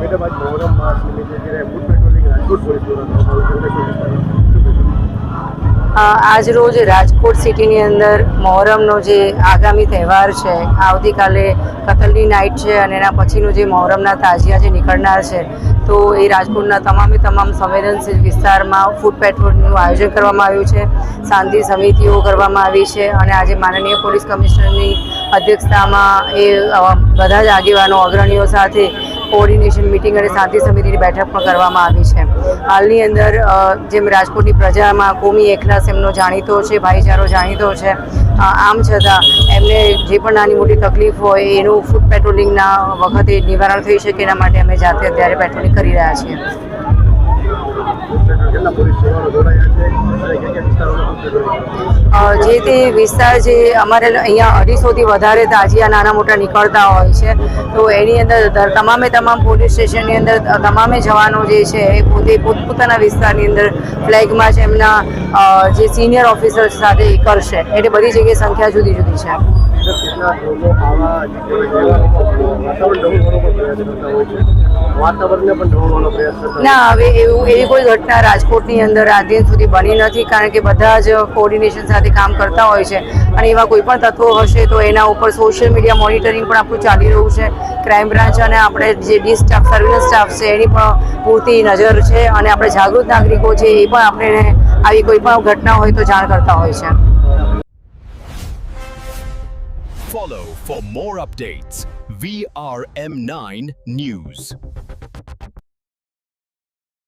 Madam આજ મોહરમ માસ નિમિત્તે જ્યારે ફૂડ પેટ્રોલિંગ રાજકોટ પોલીસ દ્વારા આજ રોજ રાજકોટ સિટીની અંદર મહોરમનો જે આગામી તહેવાર છે, આવતીકાલે કતલની નાઇટ છે અને એના પછીનું જે મહોરમના તાજિયા જે નીકળનાર છે, તો એ રાજકોટના તમામ સંવેદનશીલ વિસ્તારમાં ફૂડ પેટ્રોલિંગનું આયોજન કરવામાં આવ્યું છે. શાંતિ સમિતિઓ કરવામાં આવી છે અને આજે માનનીય પોલીસ કમિશનરની અધ્યક્ષતામાં એ બધા જ આગેવાનો અગ્રણીઓ સાથે કોઓર્ડિનેશન મિટિંગ અને શાંતિ સમિતિની બેઠક પણ કરવામાં આવી છે. હાલની અંદર જેમ રાજકોટની પ્રજામાં કોમી એકલાસ એમનો જાણીતો છે, ભાઈચારો જાણીતો છે, આમ છતાં એમને જે પણ નાની મોટી તકલીફ હોય એનું ફૂડ પેટ્રોલિંગના વખતે નિવારણ થઈ શકે એના માટે અમે જાતે અત્યારે પેટ્રોલિંગ કરી રહ્યા છીએ. જે તે વિસ્તાર જે અમારે અહીંયા 250થી વધારે તાજિયા નાના મોટા નીકળતા હોય છે, તો એની અંદર તમામ પોલીસ સ્ટેશનની અંદર તમામે જવાનો જે છે એ પોતે પોતપોતાના વિસ્તારની અંદર ફ્લેગમાં જ એમના જે સિનિયર ઓફિસર સાથે કરશે, એટલે બધી જગ્યાએ સંખ્યા જુદી જુદી છે. ના, હવે એવી કોઈ ઘટના રાજકોટની અંદર આજ દિન સુધી બની નથી, કારણ કે બધા જ કોઓર્ડિનેશન સાથે કામ કરતા હોય છે અને એવા કોઈ પણ તત્વો હશે તો એના ઉપર સોશિયલ મીડિયા મોનિટરિંગ પણ આપણું ચાલી રહ્યું છે. ક્રાઇમ બ્રાન્ચ અને આપણે જે ડી સ્ટાફ, સર્વેલન્સ સ્ટાફ છે એની પણ પૂરતી નજર છે અને આપણે જાગૃત નાગરિકો છે એ પણ આપણે આવી કોઈ પણ ઘટના હોય તો જાણ કરતા હોય છે. Follow for more updates. VRM9 News.